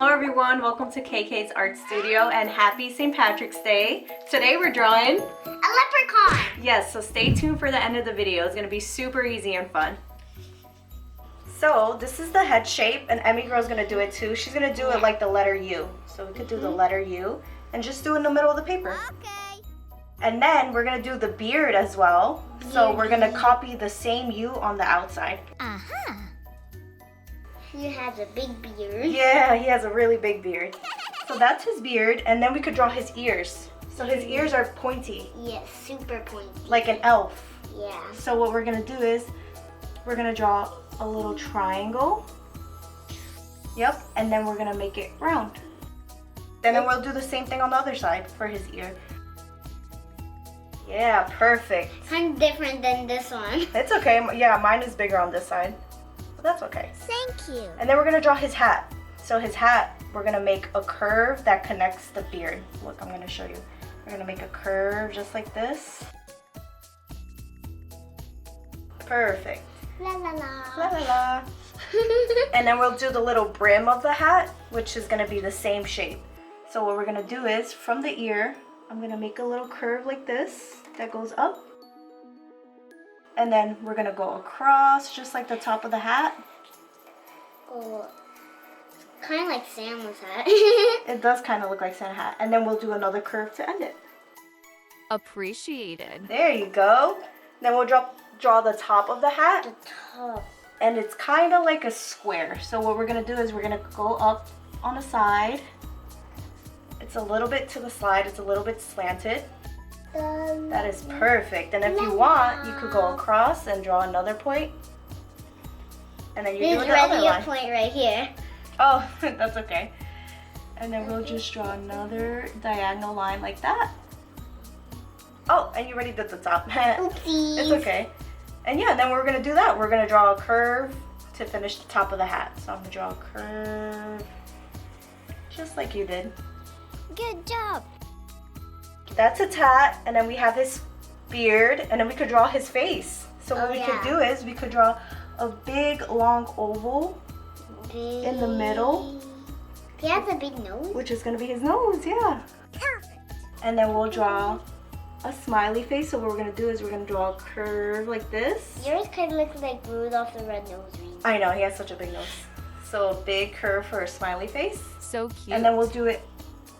Hello everyone, welcome to KK's Art Studio and happy St. Patrick's Day. Today we're drawing a leprechaun. Yes, so stay tuned for the end of the video. It's gonna be super easy and fun. So this is the head shape and Emy Girl's gonna do it too. She's gonna do it like the letter U. So we could do the letter U and just do it in the middle of the paper. Okay. And then we're gonna do the beard as well. So we're gonna copy the same U on the outside. Uh-huh. He has a big beard. Yeah, he has a really big beard. So that's his beard, and then we could draw his ears. So his ears are pointy. Yes, super pointy. Like an elf. Yeah. So what we're gonna do is, we're gonna draw a little triangle. Yep, and then we're gonna make it round. And then we'll do the same thing on the other side for his ear. Yeah, perfect. Kind of different than this one. It's okay, yeah, mine is bigger on this side. But that's okay. Thank you. And then we're gonna draw his hat. So his hat, we're gonna make a curve that connects the beard. Look, I'm gonna show you. We're gonna make a curve just like this. Perfect. La la la. La la la. And then we'll do the little brim of the hat, which is gonna be the same shape. So what we're gonna do is, from the ear, I'm gonna make a little curve like this that goes up. And then we're gonna go across, just like the top of the hat. Oh, kind of like Santa's hat. It does kind of look like Santa hat. And then we'll do another curve to end it. Appreciated. There you go. Then we'll draw the top of the hat. The top. And it's kind of like a square. So what we're gonna do is we're gonna go up on the side. It's a little bit to the side, it's a little bit slanted. That is perfect. And if you want, you could go across and draw another point. And then you do the other There's line. a point right here. Oh, that's okay. And then we'll just draw another diagonal line like that. Oh, and you already did the top. Oopsies. It's okay. And yeah, then we're gonna do that. We're gonna draw a curve to finish the top of the hat. So I'm gonna draw a curve just like you did. Good job. That's his hat, and then we have his beard, and then we could draw his face. So what we could do is we could draw a big long oval in the middle. He has a big nose. Which is gonna be his nose, yeah. Perfect. And then we'll draw a smiley face. So what we're gonna do is we're gonna draw a curve like this. Yours kind of looks like Rudolph the Red-Nosed Reindeer. I know, he has such a big nose. So a big curve for a smiley face. So cute. And then we'll do it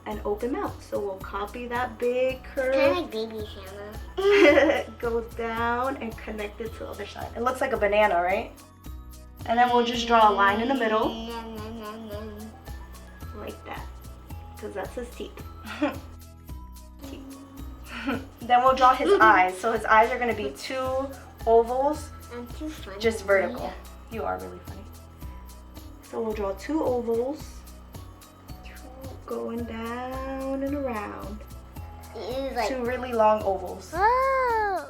an open mouth. So we'll copy that big curve. Kind of like baby Santa. Go down and connect it to the other side. It looks like a banana, right? And then we'll just draw a line in the middle. Like that. Because that's his teeth. Then we'll draw his eyes. So his eyes are going to be two ovals, I'm too funny. just vertical. You are really funny. So we'll draw two ovals going down and around. It is like, Two really long ovals. oh.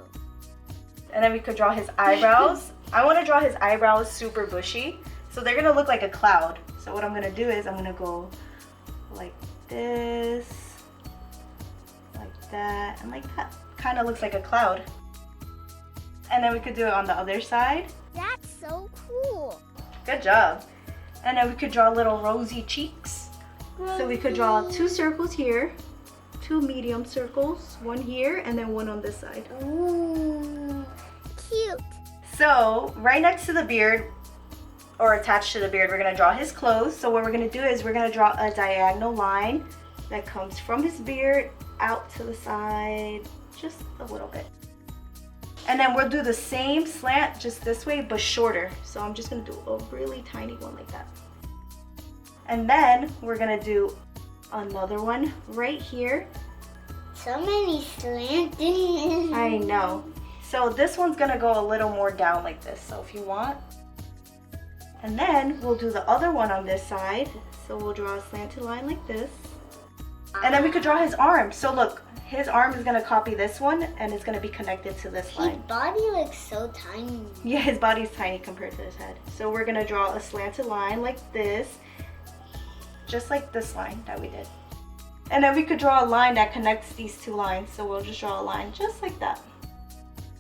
And then we could draw his eyebrows. I want to draw his eyebrows super bushy. So they're going to look like a cloud. So what I'm going to do is I'm going to go like this, like that, and like that. Kind of looks like a cloud. And then we could do it on the other side. That's so cool. Good job. And then we could draw little rosy cheeks. So we could draw two circles here, two medium circles, one here, and then one on this side. Ooh, cute. So right next to the beard, or attached to the beard, we're gonna draw his clothes. So what we're gonna do is we're gonna draw a diagonal line that comes from his beard out to the side, just a little bit. And then we'll do the same slant, just this way, but shorter. So I'm just gonna do a really tiny one like that. And then we're gonna do another one right here. So many slanted. I know. So this one's gonna go a little more down like this, so if you want. And then we'll do the other one on this side. So we'll draw a slanted line like this. And then we could draw his arm. So look, his arm is gonna copy this one and it's gonna be connected to this His line. body looks so tiny. Yeah, his body's tiny compared to his head. So we're gonna draw a slanted line like this, just like this line that we did. And then we could draw a line that connects these two lines. So we'll just draw a line just like that.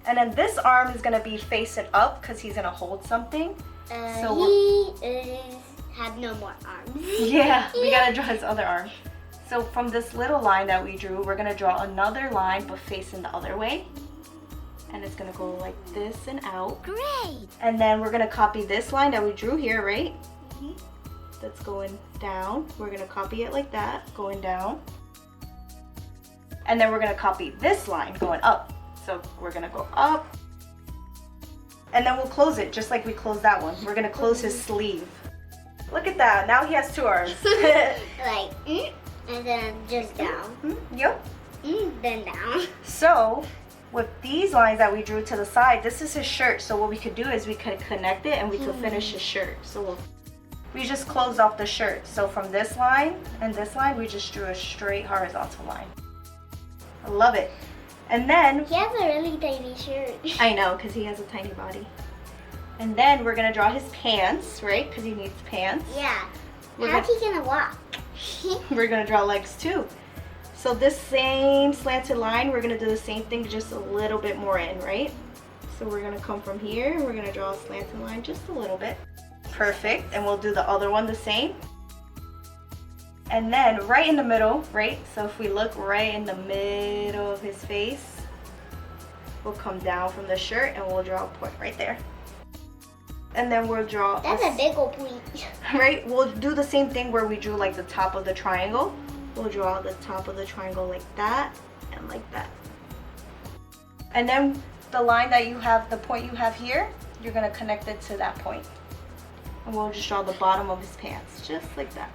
And then this arm is gonna be facing up because he's gonna hold something. So He is have no more arms. Yeah, we gotta draw his other arm. So from this little line that we drew, we're gonna draw another line but facing the other way. And it's gonna go like this and out. Great. And then we're gonna copy this line that we drew here, right? That's going down. We're gonna copy it like that, going down. And then we're gonna copy this line going up. So we're gonna go up. And then we'll close it just like we closed that one. We're gonna close his sleeve. Look at that, now he has 2 arms. Like, and then just down. Yep. Then down. So, with these lines that we drew to the side, this is his shirt. So what we could do is we could connect it and we could finish his shirt. So we just closed off the shirt. So from this line and this line, we just drew a straight horizontal line. I love it. And then, He has a really tiny shirt. I know, because he has a tiny body. And then we're gonna draw his pants, right? Because he needs pants. Yeah. We're How's he gonna walk? We're gonna draw legs too. So this same slanted line, we're gonna do the same thing, just a little bit more in, right? So we're gonna come from here, and we're gonna draw a slanted line just a little bit. Perfect, and we'll do the other one the same. And then right in the middle, right? So if we look right in the middle of his face, we'll come down from the shirt and we'll draw a point right there. And then we'll draw That's a big old point. right? We'll do the same thing where we drew like the top of the triangle. We'll draw the top of the triangle like that and like that. And then the line that you have, the point you have here, you're gonna connect it to that point. And we'll just draw the bottom of his pants, just like that.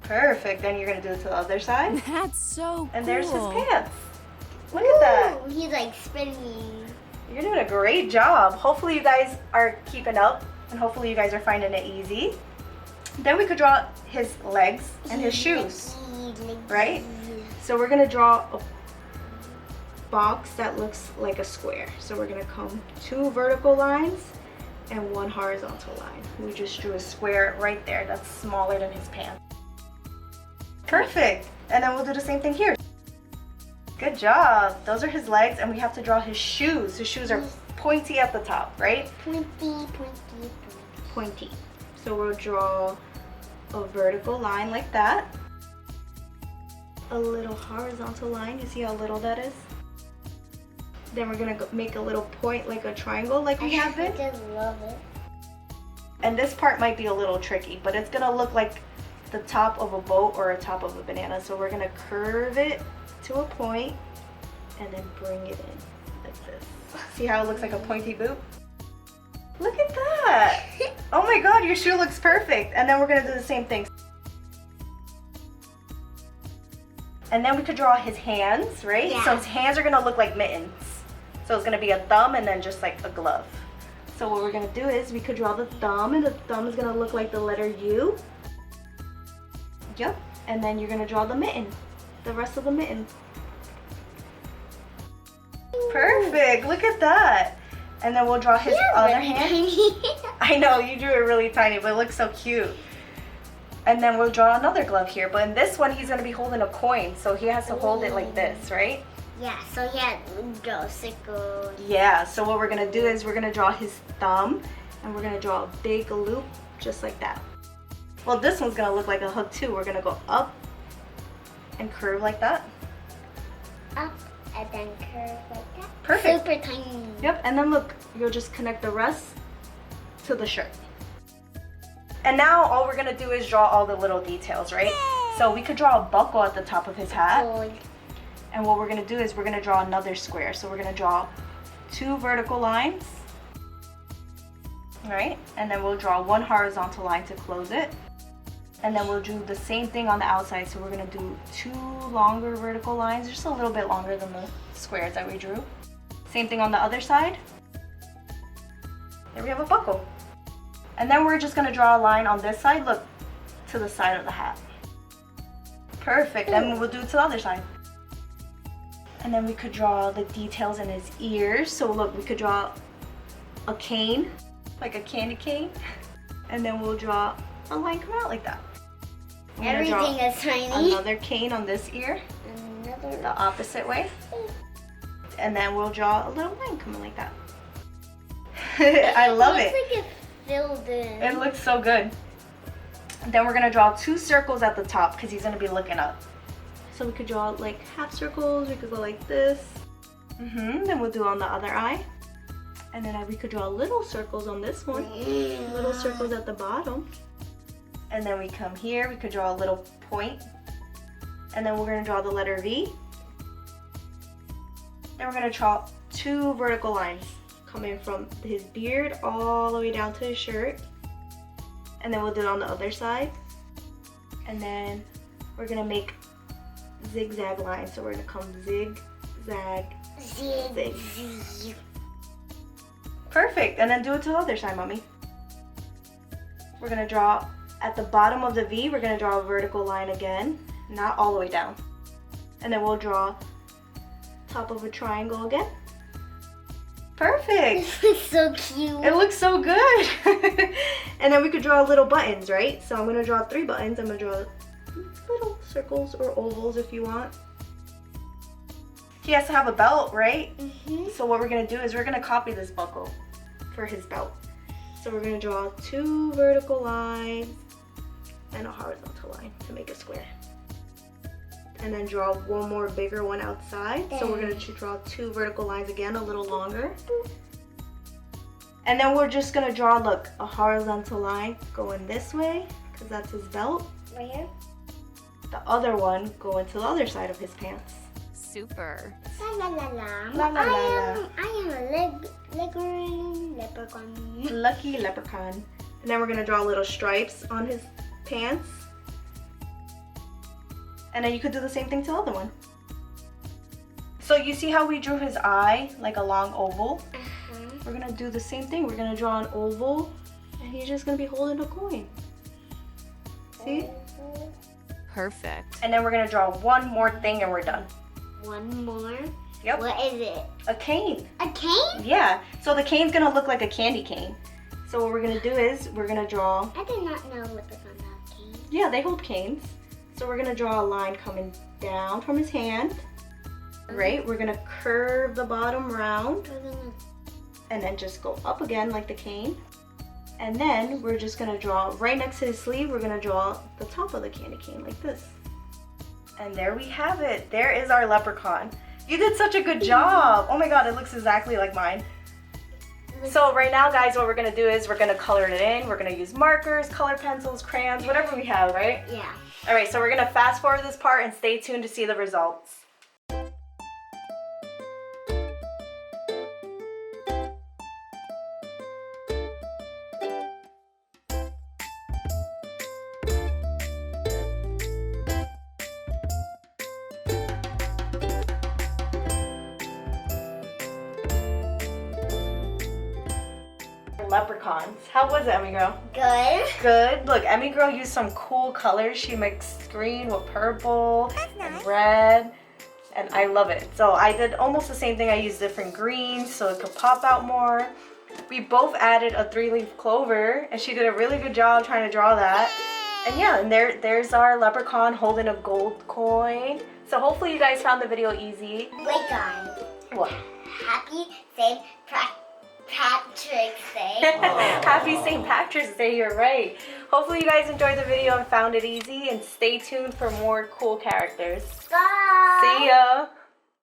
Perfect, then you're gonna do it to the other side. That's so cool. And there's his pants. Look at that. Ooh, he's like spinning. You're doing a great job. Hopefully you guys are keeping up and hopefully you guys are finding it easy. Then we could draw his legs and his shoes, right? So we're gonna draw a box that looks like a square. So we're gonna come 2 vertical lines and 1 horizontal line. We just drew a square right there that's smaller than his pants. Perfect. And then we'll do the same thing here. Good job. Those are his legs and we have to draw his shoes. His shoes are pointy at the top, right? Pointy, pointy, pointy. Pointy. So we'll draw a vertical line like that. A little horizontal line. You see how little that is? Then we're gonna make a little point like a triangle like we have I been. just love it. And this part might be a little tricky, but it's gonna look like the top of a boat or a top of a banana. So we're gonna curve it to a point and then bring it in like this. See how it looks like a pointy boot? Look at that! Oh my god, your shoe looks perfect. And then we're gonna do the same thing. And then we could draw his hands, right? Yeah. So his hands are gonna look like mittens. So it's gonna be a thumb and then just like a glove. So what we're gonna do is we could draw the thumb and the thumb is gonna look like the letter U. Yep. And then you're gonna draw the mitten, the rest of the mitten. Perfect, look at that. And then we'll draw his other hand. I know, you drew it really tiny, but it looks so cute. And then we'll draw another glove here, but in this one, he's gonna be holding a coin, so he has to hold it like this, right? Yeah, so he had draw circle. Yeah, so what we're gonna do is we're gonna draw his thumb, and we're gonna draw a big loop, just like that. Well, this one's gonna look like a hook too. We're gonna go up and curve like that. Up and then curve like that. Perfect. Super tiny. Yep, and then look, you'll just connect the rest to the shirt. And now all we're gonna do is draw all the little details, right? So we could draw a buckle at the top of his hat. Gold. And what we're gonna do is we're gonna draw another square. So we're gonna draw 2 vertical lines, right? And then we'll draw 1 horizontal line to close it. And then we'll do the same thing on the outside. So we're gonna do 2 longer vertical lines, just a little bit longer than the squares that we drew. Same thing on the other side. There we have a buckle. And then we're just gonna draw a line on this side, look, to the side of the hat. Perfect, then we'll do it to the other side. And then we could draw the details in his ears. So look, we could draw a cane, like a candy cane. And then we'll draw a line come out like that. We're gonna draw Everything is tiny. another cane on this ear, Another. the opposite way. And then we'll draw a little line coming like that. I love it. It looks like it's filled in. It looks so good. Then we're gonna draw 2 circles at the top because he's gonna be looking up. So we could draw like half circles, we could go like this. Then we'll do on the other eye. And then we could draw little circles on this one. Little circles at the bottom. And then we come here, we could draw a little point. And then we're gonna draw the letter V. Then we're gonna draw 2 vertical lines coming from his beard all the way down to his shirt. And then we'll do it on the other side. And then we're gonna make zigzag lines. So we're gonna come zig, zag, zig. Perfect, and then do it to the other side, Mommy. We're gonna draw at the bottom of the V, we're gonna draw a vertical line again, not all the way down. And then we'll draw top of a triangle again. Perfect. This is so cute. It looks so good. And then we could draw little buttons, right? So I'm gonna draw 3 buttons. I'm gonna draw little circles or ovals if you want. He has to have a belt, right? So what we're gonna do is we're gonna copy this buckle for his belt. So we're gonna draw 2 vertical lines and a horizontal line to make a square. And then draw 1 more bigger one outside. So we're gonna draw 2 vertical lines again, a little longer. And then we're just gonna draw, look, a horizontal line going this way, because that's his belt. Right here? The other one going to the other side of his pants. Super. La la la la. La la la la. I am a leprechaun. Lucky leprechaun. And then we're gonna draw little stripes on his pants. And then you could do the same thing to the other one. So you see how we drew his eye, like a long oval? We're gonna do the same thing. We're gonna draw an oval, and he's just gonna be holding a coin. See? Perfect. And then we're gonna draw 1 more thing and we're done. 1 more? Yep. What is it? A cane. A cane? Yeah. So the cane's gonna look like a candy cane. So what we're gonna do is we're gonna draw. I did not know leprechauns have canes. Yeah, they hold canes. So we're gonna draw a line coming down from his hand. Right? We're gonna curve the bottom round and then just go up again like the cane. And then we're just gonna draw right next to his sleeve, we're gonna draw the top of the candy cane like this. And there we have it. There is our leprechaun. You did such a good job. Oh my God, it looks exactly like mine. So right now, guys, what we're gonna do is we're gonna color it in. We're gonna use markers, color pencils, crayons, whatever we have, right? Yeah. All right, so we're gonna fast forward this part and stay tuned to see the results. Leprechauns. How was it, Emy Girl? Good. Good. Look, Emy Girl used some cool colors. She mixed green with purple and red, and I love it. So I did almost the same thing. I used different greens so it could pop out more. We both added a 3-leaf clover, and she did a really good job trying to draw that. And yeah, and there's our leprechaun holding a gold coin. So hopefully you guys found the video easy. Wait, guys. What? Happy St. Patrick's Day. Happy St. Patrick's Day, you're right. Hopefully you guys enjoyed the video and found it easy, and stay tuned for more cool characters. Bye. See ya.